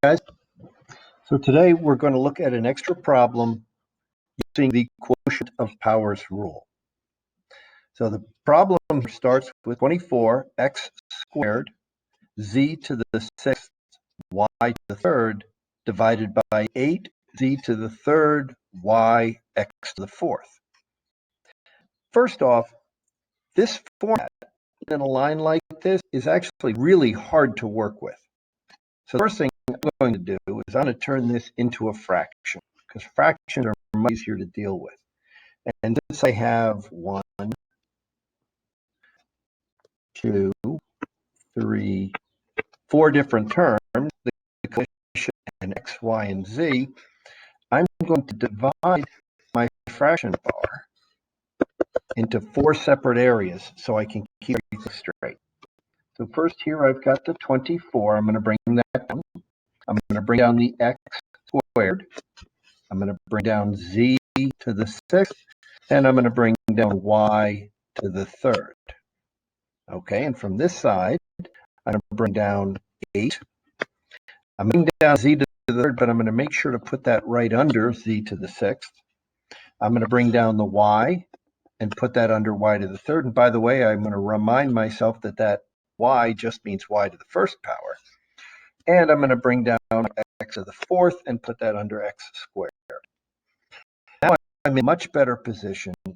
guys. So today we're going to look at an extra problem using the quotient of powers rule. So the problem here starts with 24x squared z to the sixth y to the third divided by 8z to the third y x to the fourth. First off, this format in a line like this is actually really hard to work with. So the first thing I'm going to do is I'm going to turn this into a fraction, because fractions are much easier to deal with. And since I have 1, 2, 3, 4 different terms, the coefficient and x, y, and z, I'm going to divide my fraction bar into 4 separate areas so I can keep everything straight. So first here I've got the 24. I'm going to bring that down. I'm going to bring down the x squared. I'm going to bring down z to the sixth, and I'm going to bring down y to the third. Okay, and from this side, I'm going to bring down 8. I'm bringing down z to the third, but I'm going to make sure to put that right under z to the sixth. I'm going to bring down the y and put that under y to the third. And by the way, I'm going to remind myself that that y just means y to the first power. And I'm going to bring down x to the fourth and put that under x squared. Now I'm in a much better position to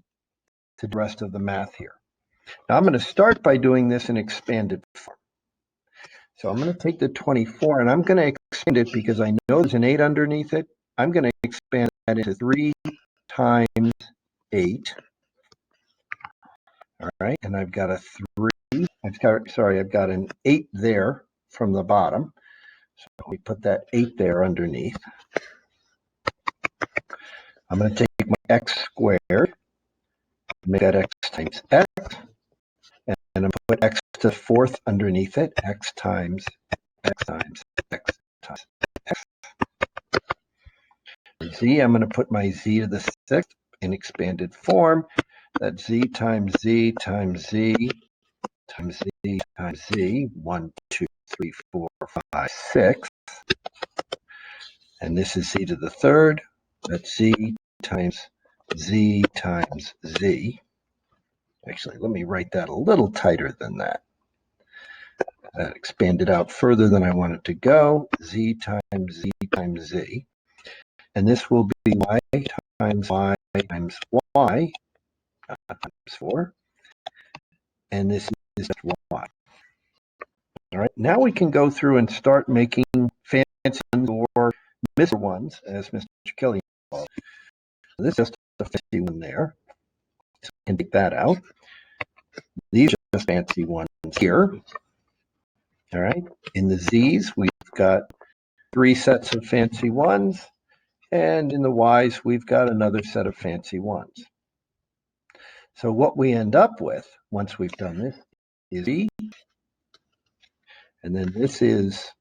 do the rest of the math here. Now I'm going to start by doing this in expanded form. So I'm going to take the 24 and I'm going to expand it because I know there's an 8 underneath it. I'm going to expand that into 3 times 8. All right, and I've got a 3. I've got an 8 there from the bottom. So we put that 8 there underneath. I'm going to take my x squared, make that x times x, and I'm going to put x to the fourth underneath it, x times x times x times x. Z, I'm going to put my z to the sixth in expanded form. That's z times z times z times z times z. 1, 2, 3, 4, 5, 6. And this is z to the third. That's z times z times z. Actually, let me write that a little tighter than that. That expanded out further than I want it to go. Z times z times z. And this will be y times y times y times 4. And this is just y. All right, now we can go through and start making fancy ones or Mr. ones, as Mr. Kelly called it. So this is just a fancy one there. So I can take that out. These are just fancy ones here. All right, in the z's, we've got 3 sets of fancy ones. And in the y's, we've got another set of fancy ones. So what we end up with, once we've done this, is z. And then this is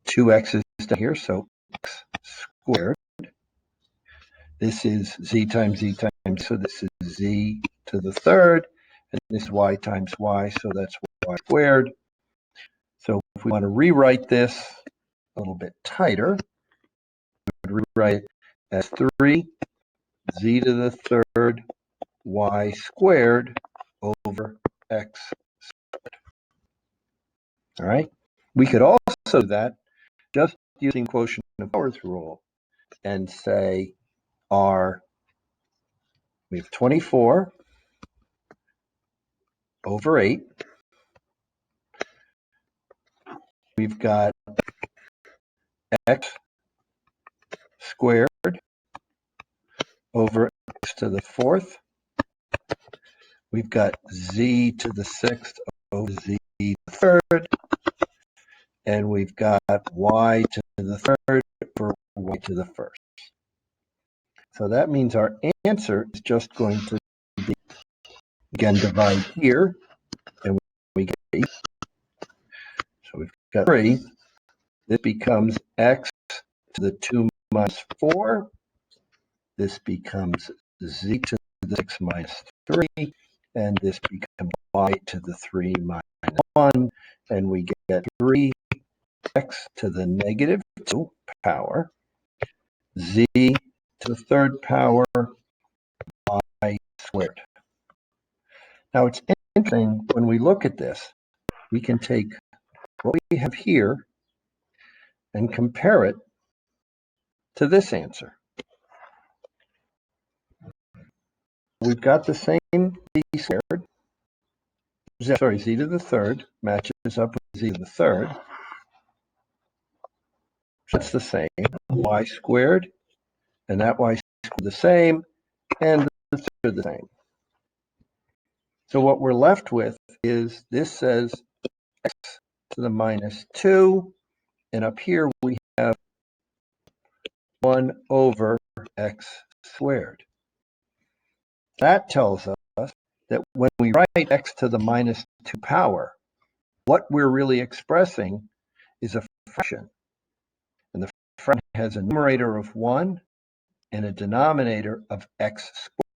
2 x's down here, so x squared. This is z times, so this is z to the third, and this is y times y, so that's y squared. So if we want to rewrite this a little bit tighter, we would rewrite it as 3 z to the third y squared over x squared. All right. We could also do that just using quotient of powers rule and say we have 24 over 8. We've got x squared over x to the fourth. We've got z to the sixth over z to the third. And we've got y to the third over y to the first. So that means our answer is just going to be, again, divide here, and we get 8. So we've got 3. This becomes x to the 2 minus 4. This becomes z to the 6 minus 3. And this becomes y to the 3 minus 1, and we get 3x to the negative 2 power, z to the third power, y squared. Now it's interesting, when we look at this, we can take what we have here and compare it to this answer. We've got the same z squared, sorry, z to the third matches up with z to the third. That's the same, y squared, and that y squared the same, and the third the same. So what we're left with is, this says x to the minus 2, and up here we have 1 over x squared. That tells us that when we write x to the minus 2 power, what we're really expressing is a fraction. And the fraction has a numerator of 1 and a denominator of x squared.